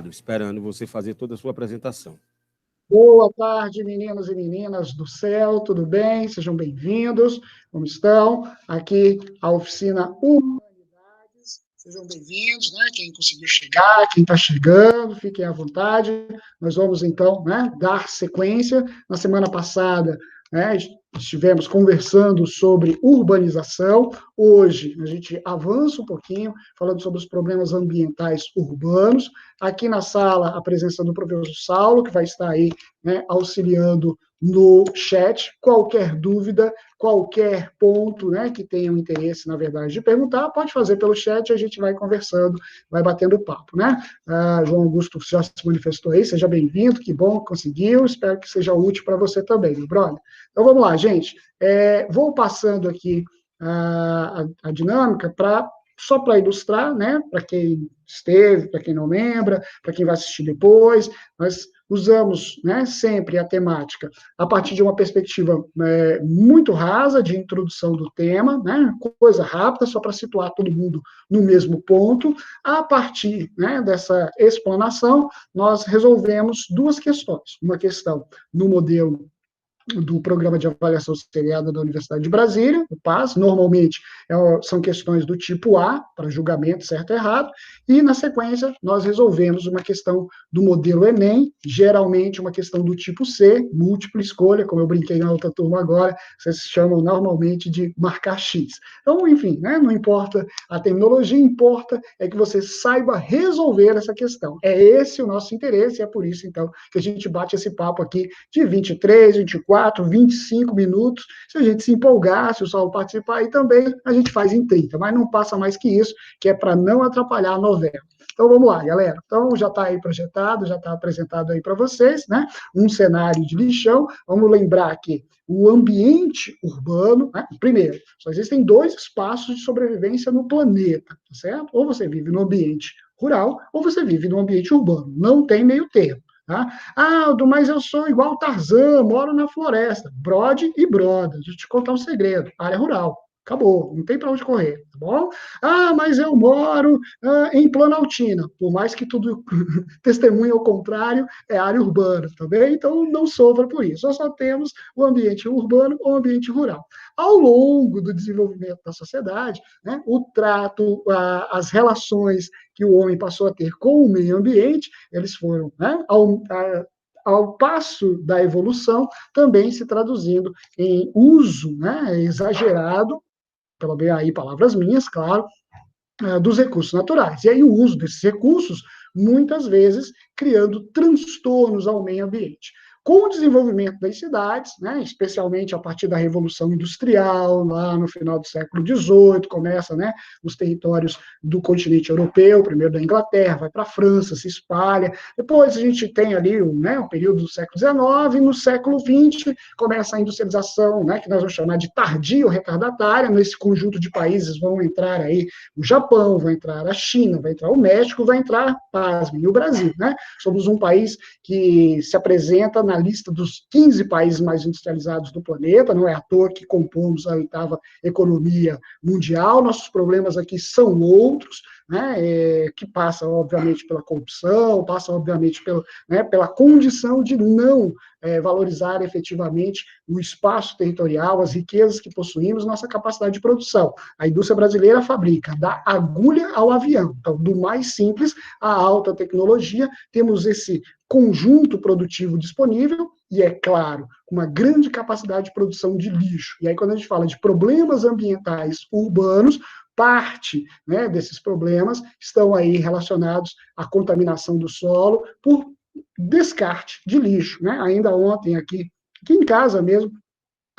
esperando você fazer toda a sua apresentação. Boa tarde, meninos e meninas do céu, tudo bem? Sejam bem-vindos. Como estão? Aqui a oficina Humanidades. Sejam bem-vindos, né? Quem conseguiu chegar, quem está chegando, fiquem à vontade. Nós vamos, então, né, dar sequência. Na semana passada, né, estivemos conversando sobre urbanização. Hoje, a gente avança um pouquinho, falando sobre os problemas ambientais urbanos. Aqui na sala, a presença do professor Saulo, que vai estar aí, né, auxiliando no chat. Qualquer dúvida, qualquer ponto, né, que tenham interesse, na verdade, de perguntar, pode fazer pelo chat, a gente vai conversando, vai batendo papo, né? João Augusto já se manifestou aí, seja bem-vindo, que bom que conseguiu, espero que seja útil para você também, meu brother. Então, vamos lá, gente. Vou passando aqui a dinâmica só para ilustrar, né, para quem esteve, para quem não lembra, para quem vai assistir depois. Nós usamos, né, sempre a temática a partir de uma perspectiva muito rasa de introdução do tema, né, coisa rápida, só para situar todo mundo no mesmo ponto. A partir, né, dessa explanação, nós resolvemos duas questões. Uma questão no modelo do Programa de Avaliação Seriada da Universidade de Brasília, o PAS, normalmente são questões do tipo A, para julgamento certo e errado, e, na sequência, nós resolvemos uma questão do modelo Enem, geralmente uma questão do tipo C, múltipla escolha, como eu brinquei na outra turma agora, vocês chamam normalmente de marcar X. Então, enfim, né, não importa a terminologia, importa é que você saiba resolver essa questão. É esse o nosso interesse, e é por isso, então, que a gente bate esse papo aqui de 23, 24, 25 minutos. Se a gente se empolgar, se o Saulo participar, aí também a gente faz em 30, mas não passa mais que isso, que é para não atrapalhar a novela. Então, vamos lá, galera. Então, já está aí projetado, já está apresentado aí para vocês, né? Um cenário de lixão. Vamos lembrar que o ambiente urbano, né? Primeiro, só existem dois espaços de sobrevivência no planeta, tá certo? Ou você vive no ambiente rural, ou você vive no ambiente urbano. Não tem meio termo. Tá? Mas eu sou igual Tarzan, moro na floresta. Brode e broda. Deixa eu te contar um segredo. Área rural. Acabou, não tem para onde correr, tá bom? Mas eu moro em Planaltina. Por mais que tudo testemunhe ao contrário, é área urbana, tá bem? Então não sofra por isso. Nós só temos o ambiente urbano ou o ambiente rural. Ao longo do desenvolvimento da sociedade, né, o trato, as relações que o homem passou a ter com o meio ambiente, eles foram, né, ao passo da evolução, também se traduzindo em uso, né, exagerado, pelo bem aí palavras minhas, claro, dos recursos naturais. E aí o uso desses recursos, muitas vezes, criando transtornos ao meio ambiente. Com o desenvolvimento das cidades, né, especialmente a partir da Revolução Industrial, lá no final do século XVIII, começa, né, nos territórios do continente europeu, primeiro da Inglaterra, vai para a França, se espalha. Depois a gente tem ali o período do século XIX, e no século XX começa a industrialização, né, que nós vamos chamar de tardia ou retardatária. Nesse conjunto de países vão entrar aí o Japão, vai entrar a China, vai entrar o México, vai entrar, pasmem, o Brasil, né? Somos um país que se apresenta na lista dos 15 países mais industrializados do planeta, não é à toa que compomos a oitava economia mundial. Nossos problemas aqui são outros, né, que passa, obviamente, pela corrupção, passa, obviamente, pela condição de não valorizar efetivamente o espaço territorial, as riquezas que possuímos, nossa capacidade de produção. A indústria brasileira fabrica da agulha ao avião. Então, do mais simples à alta tecnologia, temos esse conjunto produtivo disponível e, é claro, uma grande capacidade de produção de lixo. E aí, quando a gente fala de problemas ambientais urbanos, parte, né, desses problemas estão aí relacionados à contaminação do solo por descarte de lixo, né? Ainda ontem aqui em casa mesmo,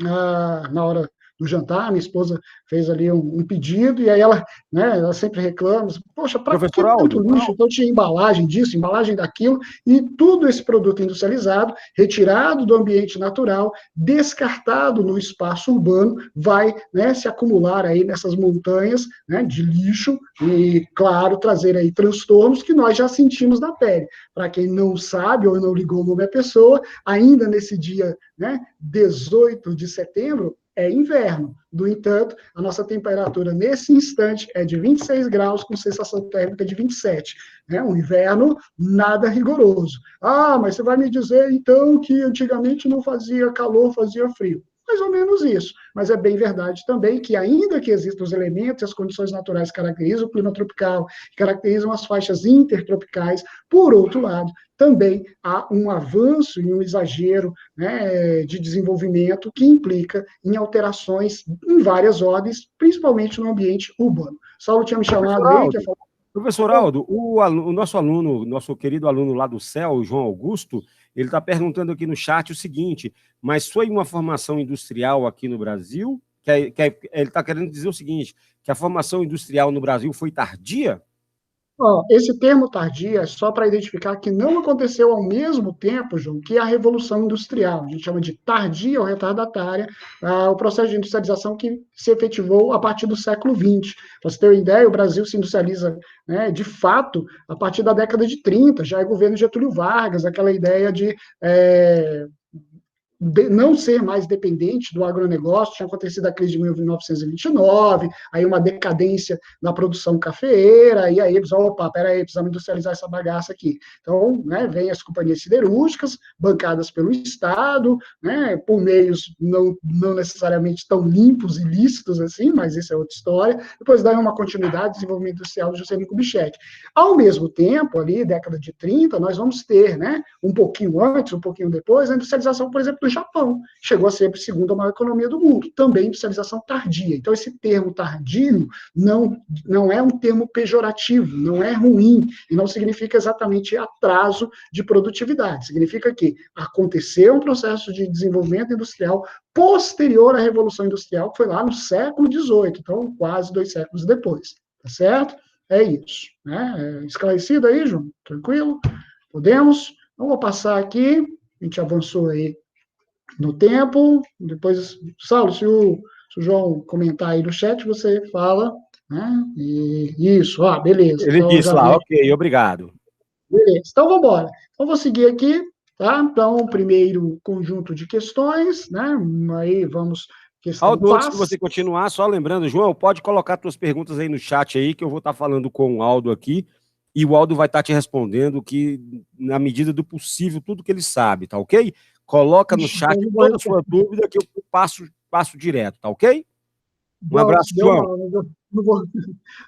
na hora do jantar, minha esposa fez ali um pedido, e aí ela sempre reclama, poxa, para que tanto lixo? Então tinha embalagem disso, embalagem daquilo, e tudo esse produto industrializado, retirado do ambiente natural, descartado no espaço urbano, vai, né, se acumular aí nessas montanhas, né, de lixo, e, claro, trazer aí transtornos que nós já sentimos na pele. Para quem não sabe ou não ligou o nome à pessoa, ainda nesse dia, né, 18 de setembro, é inverno. No entanto, a nossa temperatura nesse instante é de 26 graus, com sensação térmica de 27. É um inverno nada rigoroso. Ah, mas você vai me dizer, então, que antigamente não fazia calor, fazia frio. Mais ou menos isso. Mas é bem verdade também que, ainda que existam os elementos e as condições naturais que caracterizam o clima tropical, que caracterizam as faixas intertropicais, por outro lado, também há um avanço e um exagero, né, de desenvolvimento que implica em alterações em várias ordens, principalmente no ambiente urbano. Saulo tinha me Professor chamado aí, que Aldo, professor Aldo, o nosso aluno, nosso querido aluno lá do CEL, o João Augusto, ele está perguntando aqui no chat o seguinte, mas foi uma formação industrial aqui no Brasil? Ele está querendo dizer o seguinte, que a formação industrial no Brasil foi tardia? Ó, esse termo tardia é só para identificar que não aconteceu ao mesmo tempo, João, que a Revolução Industrial. A gente chama de tardia ou retardatária, o processo de industrialização que se efetivou a partir do século XX. Para você ter uma ideia, o Brasil se industrializa, né, de fato, a partir da década de 30, já é governo Getúlio Vargas, aquela ideia de não ser mais dependente do agronegócio, tinha acontecido a crise de 1929, aí uma decadência na produção cafeeira, e aí eles, opa, peraí, precisamos industrializar essa bagaça aqui. Então, né, vem as companhias siderúrgicas, bancadas pelo Estado, né, por meios não necessariamente tão limpos e lícitos assim, mas isso é outra história, depois dá uma continuidade, desenvolvimento industrial do Juscelino Kubitschek. Ao mesmo tempo, ali, década de 30, nós vamos ter, né, um pouquinho antes, um pouquinho depois, a industrialização, por exemplo, do Japão. Chegou a ser a segunda maior economia do mundo. Também industrialização tardia. Então, esse termo tardio não é um termo pejorativo, não é ruim, e não significa exatamente atraso de produtividade. Significa que aconteceu um processo de desenvolvimento industrial posterior à Revolução Industrial, que foi lá no século XVIII, então quase 2 séculos depois. Tá certo? É isso. Né? Esclarecido aí, João? Tranquilo? Podemos? Então, vou passar aqui. A gente avançou aí no tempo. Depois, Saulo, se o João comentar aí no chat, você fala. Né? E isso, beleza. Ele Então, disse já vi. lá, ok, obrigado. Beleza. Então, vamos embora. Então, vou seguir aqui. Tá? Então, primeiro conjunto de questões. Né? Aí vamos. Questão Aldo, antes de paz. você continuar, só lembrando, João, pode colocar suas perguntas aí no chat aí, que eu vou estar falando com o Aldo aqui, e o Aldo vai estar te respondendo que, na medida do possível, tudo que ele sabe, tá ok? Coloca no chat toda a sua dúvida que eu passo direto, tá ok? Um Bom, abraço, deu João. mal,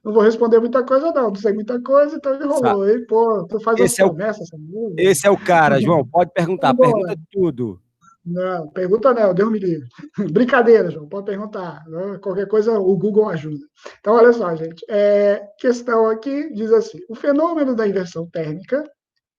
não vou responder muita coisa, não sei muita coisa, então enrolou, hein? Pô, tu faz as Esse é o, promessas, amigo. esse é o cara, João, pode perguntar, Vambora. pergunta tudo. Não, pergunta não, Deus me livre. Brincadeira, João, pode perguntar. Qualquer coisa, o Google ajuda. Então, olha só, gente. Questão aqui diz assim: o fenômeno da inversão térmica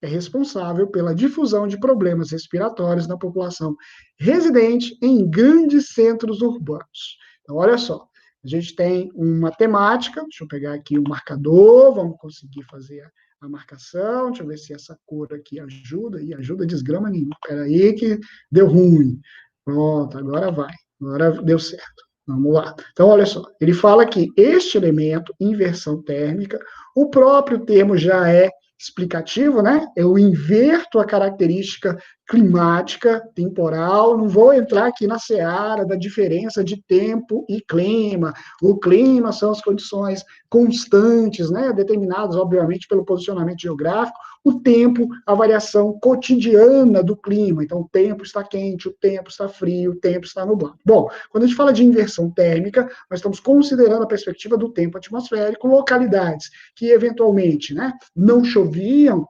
é responsável pela difusão de problemas respiratórios na população residente em grandes centros urbanos. Então, olha só, a gente tem uma temática, deixa eu pegar aqui o marcador, vamos conseguir fazer a marcação, deixa eu ver se essa cor aqui ajuda, e ajuda desgrama nenhuma, espera aí que deu ruim. Pronto, agora vai, agora deu certo. Vamos lá. Então, olha só, ele fala que este elemento, inversão térmica, o próprio termo já é explicativo, né? Eu inverto a característica climática, temporal, não vou entrar aqui na seara da diferença de tempo e clima. O clima são as condições constantes, né? Determinadas, obviamente, pelo posicionamento geográfico. O tempo, a variação cotidiana do clima. Então, o tempo está quente, o tempo está frio, o tempo está nublado. Bom, quando a gente fala de inversão térmica, nós estamos considerando a perspectiva do tempo atmosférico, localidades que, eventualmente, né, não choviam,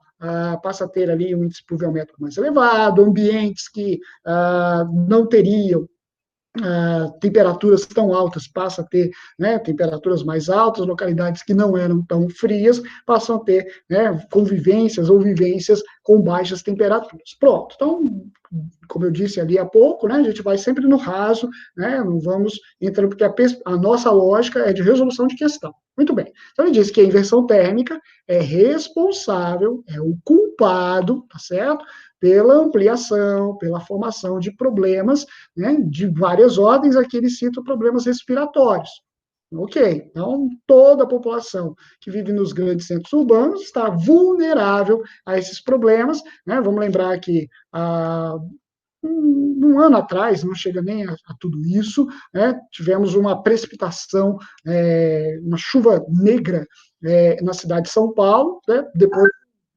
passa a ter ali um índice pluviométrico mais elevado, ambientes que não teriam temperaturas tão altas passa a ter, né, temperaturas mais altas, localidades que não eram tão frias passam a ter, né, convivências ou vivências com baixas temperaturas. Pronto. Então, como eu disse ali há pouco, né, a gente vai sempre no raso, né, não vamos entrando, porque a nossa lógica é de resolução de questão. Muito bem. Então, ele diz que a inversão térmica é responsável, é o culpado, tá certo? Pela ampliação, pela formação de problemas, né, de várias ordens, aqui ele cita problemas respiratórios. Ok, então toda a população que vive nos grandes centros urbanos está vulnerável a esses problemas, né? Vamos lembrar que um ano atrás, não chega nem a tudo isso, né, tivemos uma precipitação, uma chuva negra na cidade de São Paulo, né, depois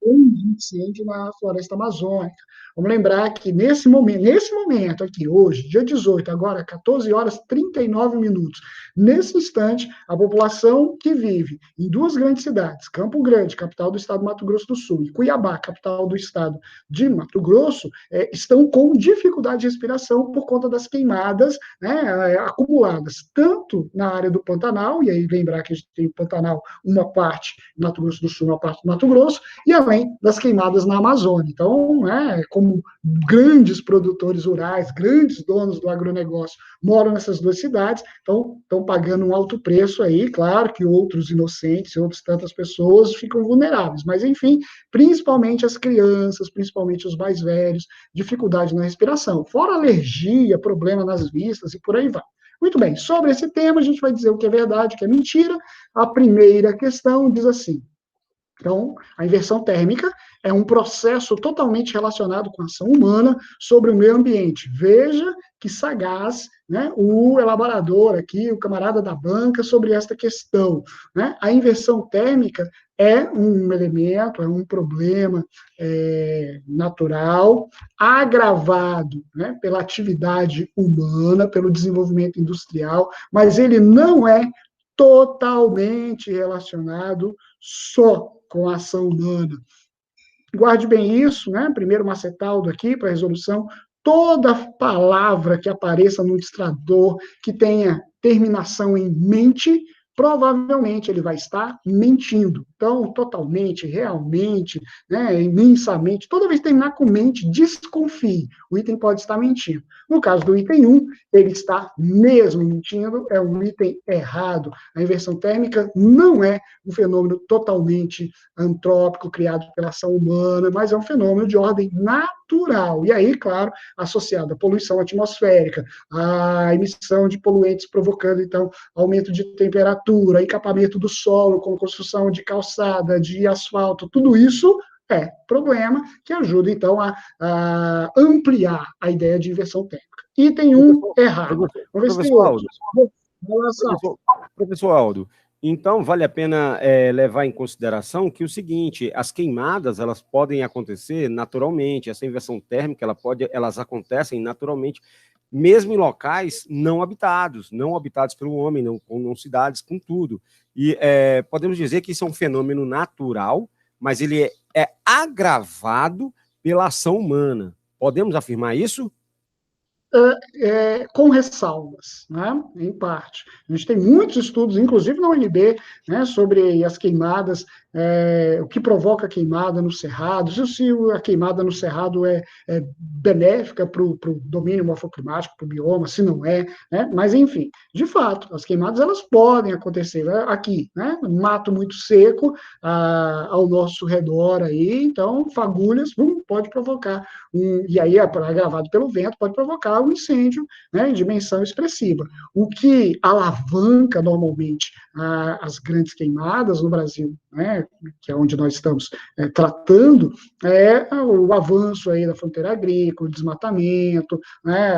de incêndio na floresta amazônica. Vamos lembrar que nesse momento aqui, hoje, dia 18, agora 14 horas e 39 minutos, nesse instante, a população que vive em duas grandes cidades, Campo Grande, capital do estado do Mato Grosso do Sul, e Cuiabá, capital do estado de Mato Grosso, estão com dificuldade de respiração por conta das queimadas, né, acumuladas, tanto na área do Pantanal, e aí lembrar que a gente tem o Pantanal, uma parte no Mato Grosso do Sul, uma parte do Mato Grosso, e além das queimadas na Amazônia. Então, como grandes produtores rurais, grandes donos do agronegócio moram nessas duas cidades, então estão pagando um alto preço aí, claro que outros inocentes e outras tantas pessoas ficam vulneráveis, mas enfim, principalmente as crianças, principalmente os mais velhos, dificuldade na respiração, fora alergia, problema nas vistas e por aí vai. Muito bem, sobre esse tema a gente vai dizer o que é verdade, o que é mentira. A primeira questão diz assim: então, a inversão térmica é um processo totalmente relacionado com a ação humana sobre o meio ambiente. Veja que sagaz, né, o elaborador aqui, o camarada da banca, sobre esta questão, né? A inversão térmica é um elemento, é um problema natural, agravado, né, pela atividade humana, pelo desenvolvimento industrial, mas ele não é totalmente relacionado só com a ação humana. Guarde bem isso, né? Primeiro Macetaldo aqui, para a resolução. Toda palavra que apareça no ilustrador que tenha terminação em mente, provavelmente ele vai estar mentindo. Então, totalmente, realmente, né, imensamente, toda vez que terminar com mente, desconfie. O item pode estar mentindo. No caso do item 1, ele está mesmo mentindo, é um item errado. A inversão térmica não é um fenômeno totalmente antrópico, criado pela ação humana, mas é um fenômeno de ordem natural. E aí, claro, associado à poluição atmosférica, à emissão de poluentes provocando, então, aumento de temperatura, encapamento do solo, com construção de calçada, de asfalto, tudo isso é problema que ajuda, então, a ampliar a ideia de inversão térmica. Item 1, errado. Vamos ver se tem outro. Professor Aldo, então vale a pena levar em consideração que o seguinte, as queimadas, elas podem acontecer naturalmente, essa inversão térmica, elas acontecem naturalmente, mesmo em locais não habitados pelo homem, não cidades, com tudo. E podemos dizer que isso é um fenômeno natural, mas ele é agravado pela ação humana. Podemos afirmar isso? Com ressalvas, né, em parte. A gente tem muitos estudos, inclusive na UNB, né, sobre as queimadas, o que provoca a queimada no cerrado, se a queimada no cerrado é benéfica para o domínio morfoclimático, para o bioma, se não é, né, mas enfim, de fato, as queimadas elas podem acontecer aqui, né, mato muito seco ao nosso redor aí, então fagulhas pode provocar, e aí agravado pelo vento, pode provocar um incêndio, né, em dimensão expressiva. O que alavanca normalmente as grandes queimadas no Brasil, né, que é onde nós estamos tratando, é o avanço aí da fronteira agrícola, o desmatamento, né,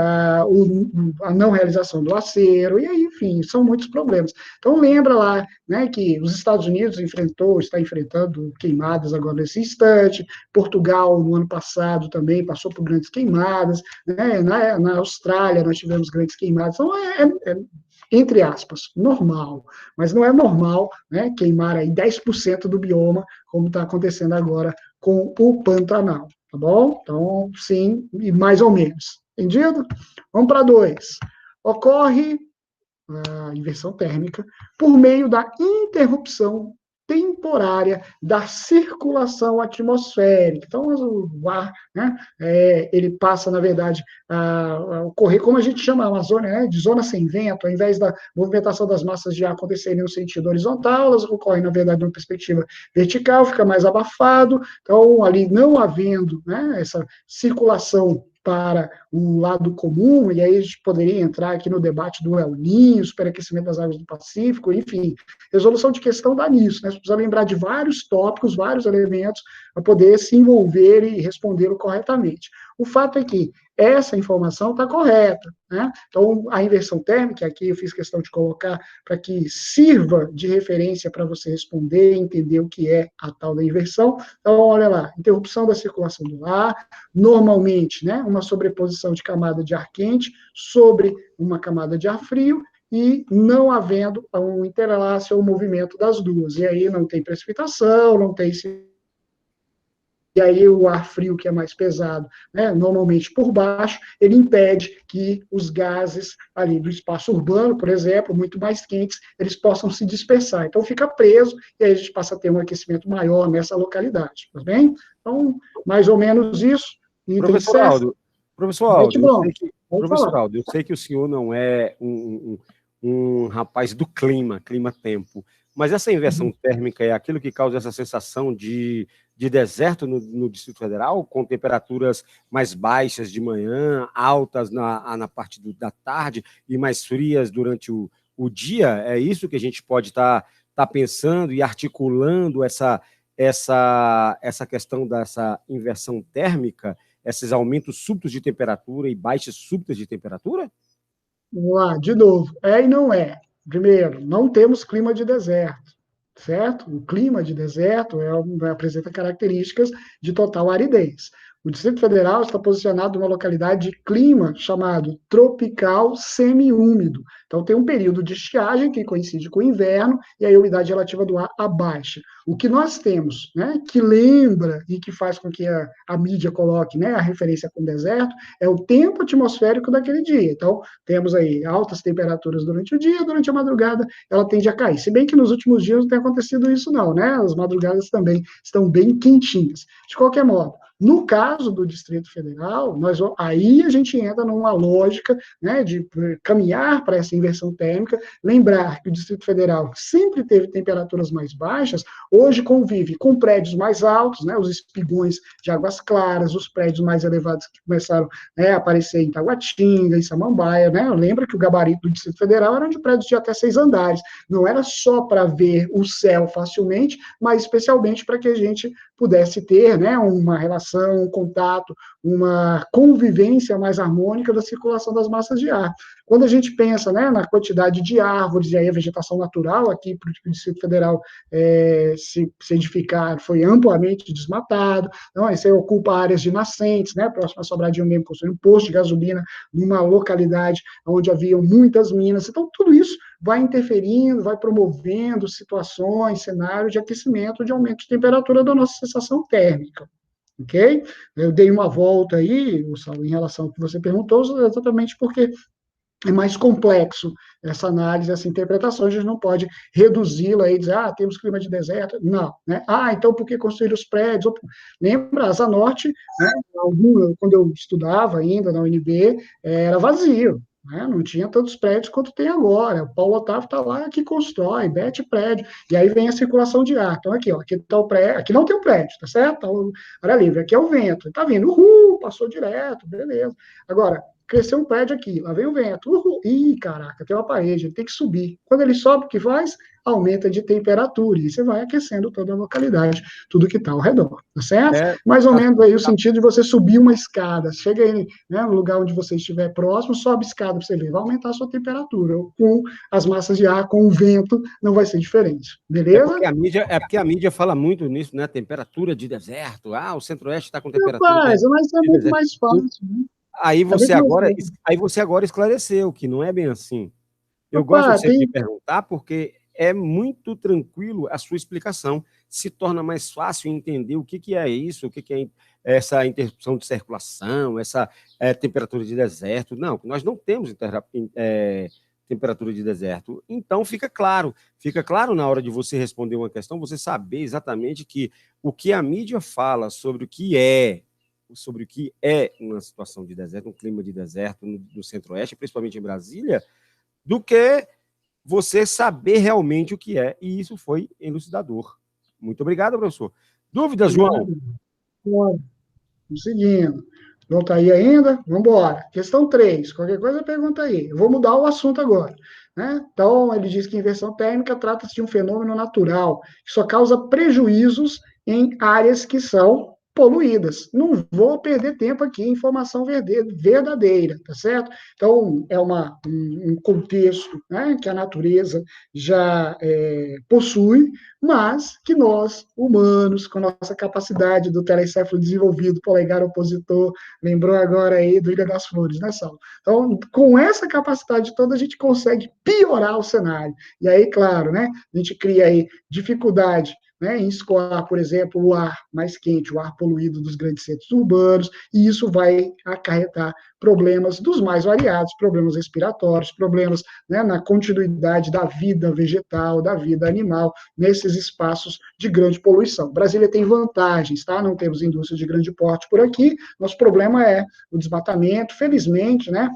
a não realização do acero, e aí, enfim, são muitos problemas. Então, lembra lá, né, que os Estados Unidos está enfrentando queimadas agora nesse instante, Portugal, no ano passado, também passou por grandes queimadas, né, na Austrália nós tivemos grandes queimadas, então entre aspas, normal, mas não é normal, né, queimar aí 10% do bioma, como está acontecendo agora com o Pantanal, tá bom? Então, sim, e mais ou menos. Entendido? Vamos para 2. Ocorre a inversão térmica por meio da interrupção temporária da circulação atmosférica. Então, o ar, né, ele passa, na verdade, a ocorrer, como a gente chama a Amazônia, né, de zona sem vento, ao invés da movimentação das massas de ar acontecerem no sentido horizontal, elas ocorrem, na verdade, numa perspectiva vertical, fica mais abafado, então, ali não havendo, né, essa circulação para o lado comum, e aí a gente poderia entrar aqui no debate do El Niño, superaquecimento das águas do Pacífico, enfim, resolução de questão dá nisso, né? Você precisa lembrar de vários tópicos, vários elementos, para poder se envolver e respondê-lo corretamente. O fato é que essa informação está correta, né? Então, a inversão térmica, aqui eu fiz questão de colocar para que sirva de referência para você responder e entender o que é a tal da inversão. Então, olha lá, interrupção da circulação do ar, normalmente, né, uma sobreposição de camada de ar quente sobre uma camada de ar frio, e não havendo um interlace ou movimento das duas. E aí não tem precipitação, não tem... E aí o ar frio, que é mais pesado, né, normalmente por baixo, ele impede que os gases ali do espaço urbano, por exemplo, muito mais quentes, eles possam se dispersar. Então fica preso, e aí a gente passa a ter um aquecimento maior nessa localidade, tá bem? Então, mais ou menos isso. Item Professor C, Aldo, professor Aldo, eu sei que, pode professor falar. Aldo, eu sei que o senhor não é um rapaz do clima-tempo, mas essa inversão térmica é aquilo que causa essa sensação de deserto no Distrito Federal, com temperaturas mais baixas de manhã, altas na parte da tarde e mais frias durante o dia? É isso que a gente pode estar pensando e articulando essa questão dessa inversão térmica, esses aumentos súbitos de temperatura e baixas súbitas de temperatura? Vamos lá, de novo, é e não é. Primeiro, não temos clima de deserto, certo? O clima de deserto apresenta características de total aridez. O Distrito Federal está posicionado numa localidade de clima chamado tropical semiúmido. Então, tem um período de estiagem que coincide com o inverno e aí a umidade relativa do ar abaixa. O que nós temos, né, que lembra e que faz com que a mídia coloque, né, a referência com o deserto, é o tempo atmosférico daquele dia. Então, temos aí altas temperaturas durante o dia, durante a madrugada ela tende a cair. Se bem que nos últimos dias não tem acontecido isso não, né? As madrugadas também estão bem quentinhas. De qualquer modo, no caso do Distrito Federal, aí a gente entra numa lógica, né, de caminhar para essa inversão térmica, lembrar que o Distrito Federal sempre teve temperaturas mais baixas, hoje convive com prédios mais altos, né, os espigões de Águas Claras, os prédios mais elevados que começaram, né, a aparecer em Taguatinga, em Samambaia, né? Lembra que o gabarito do Distrito Federal era de prédios de até 6 andares, não era só para ver o céu facilmente, mas especialmente para que a gente pudesse ter, né, uma relação, um contato, uma convivência mais harmônica da circulação das massas de ar. Quando a gente pensa, né, na quantidade de árvores, e aí a vegetação natural aqui para o Distrito Federal se edificar foi amplamente desmatado, então, aí você ocupa áreas de nascentes, né, próximo a Sobradinho mesmo, construindo um posto de gasolina numa localidade onde haviam muitas minas. Então, tudo isso vai interferindo, vai promovendo situações, cenários de aquecimento, de aumento de temperatura da nossa sensação térmica. Ok? Eu dei uma volta aí, Saulo, em relação ao que você perguntou, exatamente porque é mais complexo essa análise, essa interpretação, a gente não pode reduzi-la e dizer, temos clima de deserto, não, né? Então por que construir os prédios? Lembra, Asa Norte, né, quando eu estudava ainda na UNB, era vazio, né? Não tinha tantos prédios quanto tem agora, o Paulo Otávio está lá que constrói, mete prédio, e aí vem a circulação de ar, então aqui, ó, aqui tá o prédio, aqui não tem um prédio, tá certo? Tá área livre, aqui é o vento, tá vindo, passou direto, beleza. Agora, cresceu um prédio aqui, lá vem o vento. Ih, caraca, tem uma parede, ele tem que subir. Quando ele sobe, o que faz? Aumenta de temperatura, e você vai aquecendo toda a localidade, tudo que está ao redor, tá certo? Mais ou menos aí o sentido de você subir uma escada. Chega aí, né, no lugar onde você estiver próximo, sobe a escada para você ver, vai aumentar a sua temperatura. Com as massas de ar, com o vento, não vai ser diferente, beleza? Porque a mídia fala muito nisso, né? Temperatura de deserto. O Centro-Oeste está com temperatura Rapaz, mas é de muito deserto. mais fácil, né? Aí você agora esclareceu que não é bem assim. Eu gosto sempre de perguntar porque é muito tranquilo a sua explicação. Se torna mais fácil entender o que é isso, o que é essa interrupção de circulação, essa temperatura de deserto. Não, nós não temos temperatura de deserto. Então fica claro na hora de você responder uma questão, você saber exatamente que o que a mídia fala sobre o que é uma situação de deserto, um clima de deserto no Centro-Oeste, principalmente em Brasília, do que você saber realmente o que é, e isso foi elucidador. Muito obrigado, professor. Dúvidas, João? Vamos seguindo. Não está aí ainda? Vamos embora. Questão 3. Qualquer coisa, pergunta aí. Eu vou mudar o assunto agora. Né? Então, ele diz que inversão térmica trata-se de um fenômeno natural que só causa prejuízos em áreas que são poluídas. Não vou perder tempo aqui em informação verdadeira, tá certo? Então, é um contexto, né, que a natureza já possui, mas que nós, humanos, com a nossa capacidade do telecéfalo desenvolvido, polegar opositor, lembrou agora aí do Ilha das Flores, né, Saulo? Então, com essa capacidade toda, a gente consegue piorar o cenário. E aí, claro, né, a gente cria aí dificuldade, né, em escoar, por exemplo, o ar mais quente, o ar poluído dos grandes centros urbanos, e isso vai acarretar problemas dos mais variados, problemas respiratórios, problemas, né, na continuidade da vida vegetal, da vida animal, nesses espaços de grande poluição. Brasília tem vantagens, tá? Não temos indústria de grande porte por aqui, nosso problema é o desmatamento, felizmente, né,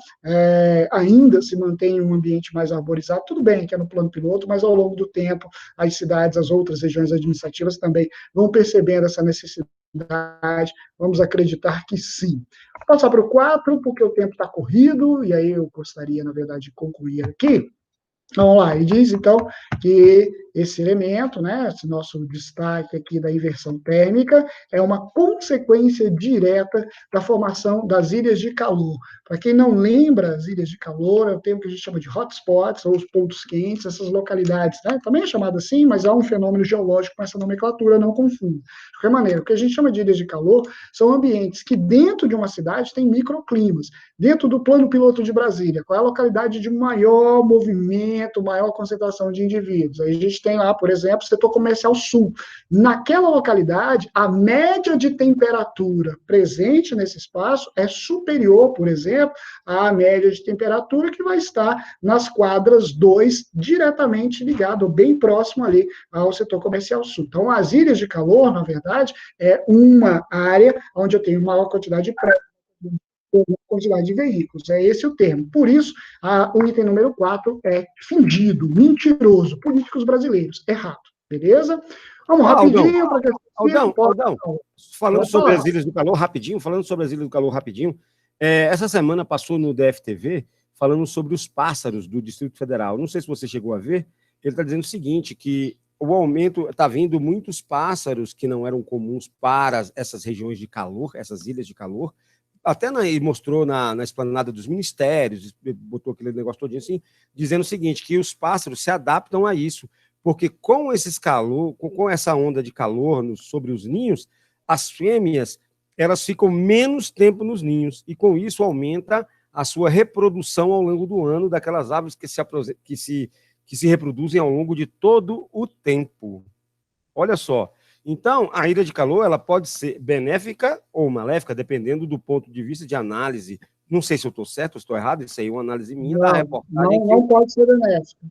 ainda se mantém um ambiente mais arborizado, tudo bem que é no plano piloto, mas ao longo do tempo, as cidades, as outras regiões administrativas também vão percebendo essa necessidade, vamos acreditar que sim. Vou passar para o 4, porque o tempo está corrido, e aí eu gostaria, na verdade, de concluir aqui. Vamos lá, ele diz, então, que esse elemento, né, esse nosso destaque aqui da inversão térmica, é uma consequência direta da formação das ilhas de calor. Para quem não lembra, as ilhas de calor é o termo que a gente chama de hotspots, ou os pontos quentes, essas localidades, né, também é chamado assim, mas há um fenômeno geológico com essa nomenclatura, não confunda. De qualquer maneira, o que a gente chama de ilhas de calor são ambientes que dentro de uma cidade tem microclimas. Dentro do plano piloto de Brasília, qual é a localidade de maior movimento, maior concentração de indivíduos? Aí a gente tem lá, por exemplo, o setor comercial sul. Naquela localidade, a média de temperatura presente nesse espaço é superior, por exemplo, à média de temperatura que vai estar nas quadras 2, diretamente ligado, ou bem próximo ali ao setor comercial sul. Então, as ilhas de calor, na verdade, é uma área onde eu tenho maior quantidade de prédios, quantidade de veículos. É esse o termo. Por isso, o item número 4 é fingido, mentiroso, políticos brasileiros. Errado. Beleza? Vamos Aldão, rapidinho para que Aldão, falando pode sobre falar. as Ilhas do Calor, rapidinho, essa semana passou no DFTV falando sobre os pássaros do Distrito Federal. Não sei se você chegou a ver, ele está dizendo o seguinte, que o aumento, está vindo muitos pássaros que não eram comuns para essas regiões de calor, essas ilhas de calor, até ele mostrou na esplanada dos ministérios, botou aquele negócio todinho assim, dizendo o seguinte, que os pássaros se adaptam a isso, porque com esses calor, com essa onda de calor sobre os ninhos, as fêmeas elas ficam menos tempo nos ninhos, e com isso aumenta a sua reprodução ao longo do ano daquelas aves que se reproduzem ao longo de todo o tempo. Olha só. Então, a ilha de calor ela pode ser benéfica ou maléfica, dependendo do ponto de vista de análise. Não sei se eu estou certo ou estou errado, isso aí é uma análise minha da reportagem. Não pode ser benéfica.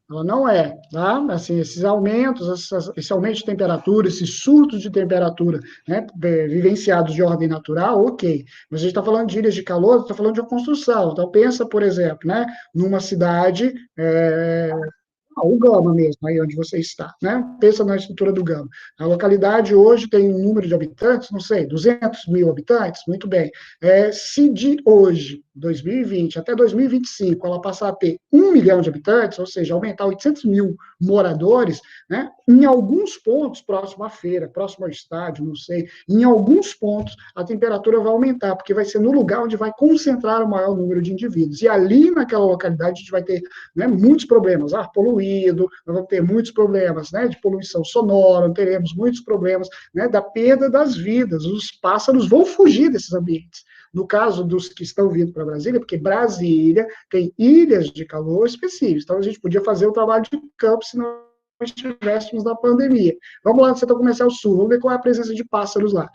Ela não é, tá? Assim, esses aumentos, esse aumento de temperatura, esses surtos de temperatura, né, vivenciados de ordem natural, ok. Mas a gente está falando de ilhas de calor, está falando de uma construção. Então, pensa, por exemplo, né, numa cidade o Gama mesmo, aí onde você está, né? Pensa na estrutura do Gama. A localidade hoje tem um número de habitantes, não sei, 200 mil habitantes, muito bem. Se de hoje, 2020, até 2025, ela passar a ter 1 milhão de habitantes, ou seja, aumentar 800 mil moradores, né? Em alguns pontos, próximo à feira, próximo ao estádio, não sei, em alguns pontos a temperatura vai aumentar, porque vai ser no lugar onde vai concentrar o maior número de indivíduos. E ali naquela localidade a gente vai ter, né, muitos problemas, ar poluído, nós vamos ter muitos problemas, né, de poluição sonora, teremos muitos problemas, né, da perda das vidas. Os pássaros vão fugir desses ambientes. No caso dos que estão vindo para Brasília, porque Brasília tem ilhas de calor específicas, então a gente podia fazer o trabalho de campo se não estivéssemos na pandemia. Vamos lá no setor comercial sul, vamos ver qual é a presença de pássaros lá.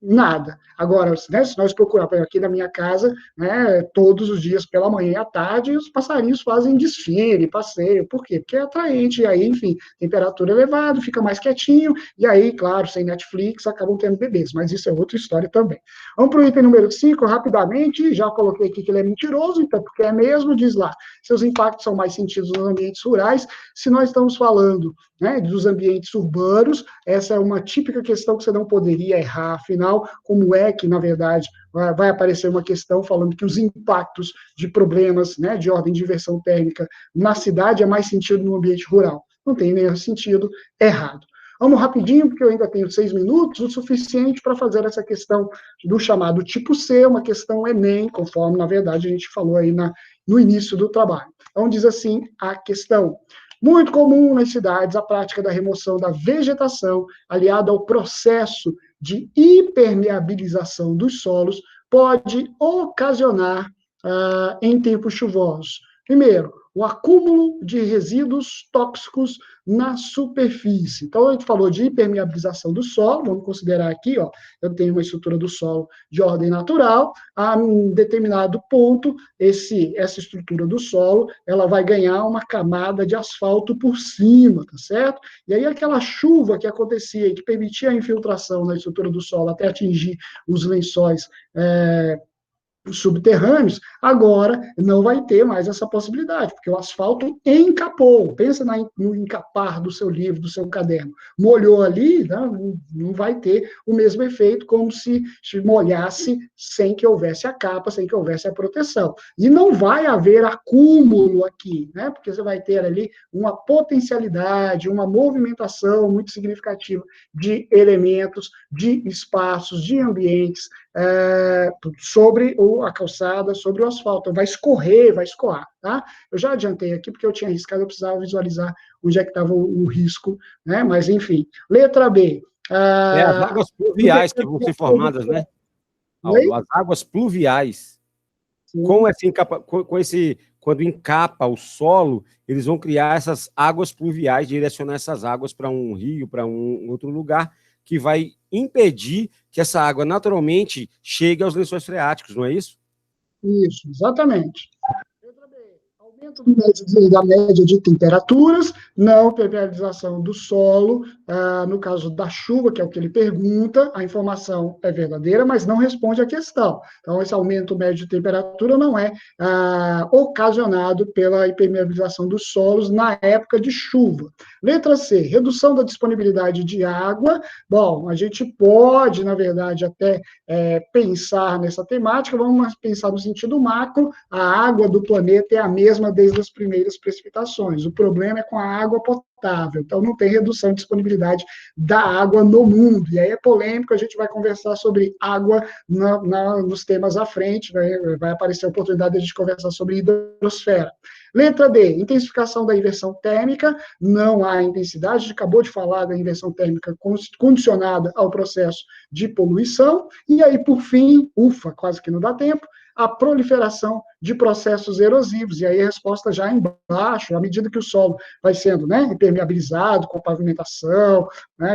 Nada. Agora, né, se nós procurarmos aqui na minha casa, né, todos os dias pela manhã e à tarde, os passarinhos fazem desfile, passeio. Por quê? Porque é atraente, e aí, enfim, temperatura elevada, fica mais quietinho, e aí, claro, sem Netflix, acabam tendo bebês, mas isso é outra história também. Vamos para o item número 5, rapidamente, já coloquei aqui que ele é mentiroso, então, porque é mesmo, diz lá, seus impactos são mais sentidos nos ambientes rurais. Se nós estamos falando, né, dos ambientes urbanos, essa é uma típica questão que você não poderia errar, afinal, como é que, na verdade, vai aparecer uma questão falando que os impactos de problemas, né, de ordem de inversão térmica na cidade é mais sentido no ambiente rural. Não tem nenhum sentido, errado. Vamos rapidinho, porque eu ainda tenho 6 minutos, o suficiente para fazer essa questão do chamado tipo C, uma questão Enem, conforme, na verdade, a gente falou aí no início do trabalho. Então, diz assim a questão. Muito comum nas cidades a prática da remoção da vegetação, aliada ao processo de hipermeabilização dos solos, pode ocasionar em tempos chuvosos. Primeiro, o acúmulo de resíduos tóxicos na superfície. Então, a gente falou de impermeabilização do solo, vamos considerar aqui, ó, eu tenho uma estrutura do solo de ordem natural, a um determinado ponto, essa estrutura do solo, ela vai ganhar uma camada de asfalto por cima, tá certo? E aí, aquela chuva que acontecia e que permitia a infiltração na estrutura do solo até atingir os lençóis subterrâneos, agora não vai ter mais essa possibilidade, porque o asfalto encapou. Pensa no encapar do seu livro, do seu caderno. Molhou ali, não vai ter o mesmo efeito como se molhasse sem que houvesse a capa, sem que houvesse a proteção. E não vai haver acúmulo aqui, né? Porque você vai ter ali uma potencialidade, uma movimentação muito significativa de elementos, de espaços, de ambientes, sobre a calçada, sobre o asfalto. Vai escorrer, vai escoar, tá? Eu já adiantei aqui, porque eu tinha arriscado, eu precisava visualizar onde é que estava o risco, né? Mas, enfim. Letra B. As águas pluviais que vão ser formadas, né, Aldo? As águas pluviais. Quando encapa o solo, eles vão criar essas águas pluviais, direcionar essas águas para um rio, para um outro lugar, que vai impedir que essa água naturalmente chegue aos lençóis freáticos, não é isso? Isso, exatamente. Aumento da média de temperaturas, não permeabilização do solo, no caso da chuva, que é o que ele pergunta, a informação é verdadeira, mas não responde à questão. Então, esse aumento médio de temperatura não é ocasionado pela impermeabilização dos solos na época de chuva. Letra C, redução da disponibilidade de água. Bom, a gente pode, na verdade, até pensar nessa temática, vamos pensar no sentido macro, a água do planeta é a mesma desde as primeiras precipitações. O problema é com a água potável, então não tem redução de disponibilidade da água no mundo. E aí é polêmico, a gente vai conversar sobre água nos temas à frente, vai aparecer a oportunidade de a gente conversar sobre hidrosfera. Letra D, intensificação da inversão térmica, não há intensidade, a gente acabou de falar da inversão térmica condicionada ao processo de poluição, e aí, por fim, quase que não dá tempo, a proliferação de processos erosivos, e aí a resposta já embaixo, à medida que o solo vai sendo impermeabilizado com pavimentação,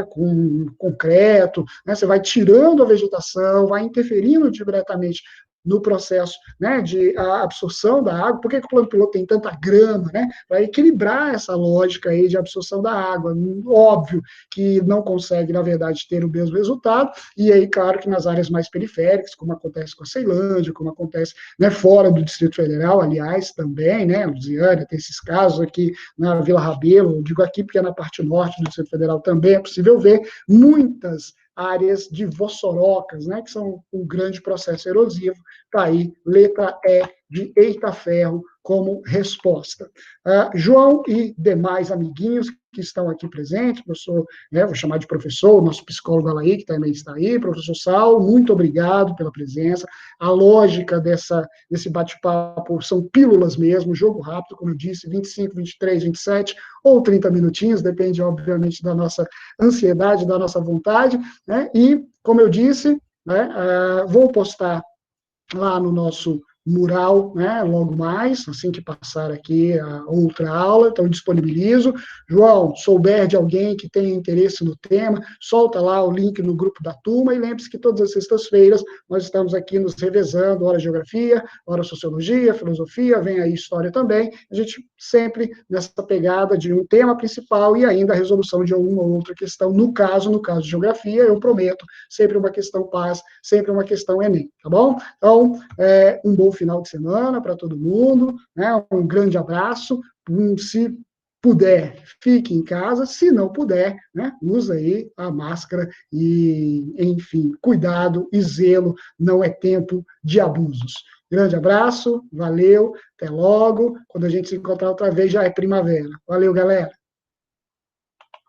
com concreto, você vai tirando a vegetação, vai interferindo diretamente no processo de absorção da água. Por que o plano piloto tem tanta grama? Para equilibrar essa lógica aí de absorção da água. Óbvio que não consegue, na verdade, ter o mesmo resultado, e aí, claro, que nas áreas mais periféricas, como acontece com a Ceilândia, como acontece fora do Distrito Federal, aliás, também, Lusiânia, tem esses casos aqui na Vila Rabelo, eu digo aqui porque é na parte norte do Distrito Federal também, é possível ver muitas áreas de vossorocas, que são um grande processo erosivo. Tá aí, letra E de Eita Ferro como resposta. João e demais amiguinhos que estão aqui presentes, professor, vou chamar de professor, o nosso psicólogo Alaí, que também está aí, professor Saulo, muito obrigado pela presença. A lógica desse bate-papo são pílulas mesmo, jogo rápido, como eu disse, 25, 23, 27 ou 30 minutinhos, depende, obviamente, da nossa ansiedade, da nossa vontade, e, como eu disse, vou postar lá no nosso mural, logo mais, assim que passar aqui a outra aula, então disponibilizo. João, souber de alguém que tenha interesse no tema, solta lá o link no grupo da turma, e lembre-se que todas as sextas-feiras nós estamos aqui nos revezando, hora geografia, hora sociologia, filosofia, vem aí história também, a gente sempre nessa pegada de um tema principal e ainda a resolução de alguma outra questão, no caso de geografia, eu prometo, sempre uma questão paz, sempre uma questão Enem, tá bom? Então, um bom final de semana para todo mundo, um grande abraço, se puder, fique em casa, se não puder, usa aí a máscara e, enfim, cuidado e zelo, não é tempo de abusos. Grande abraço, valeu, até logo, quando a gente se encontrar outra vez já é primavera. Valeu, galera!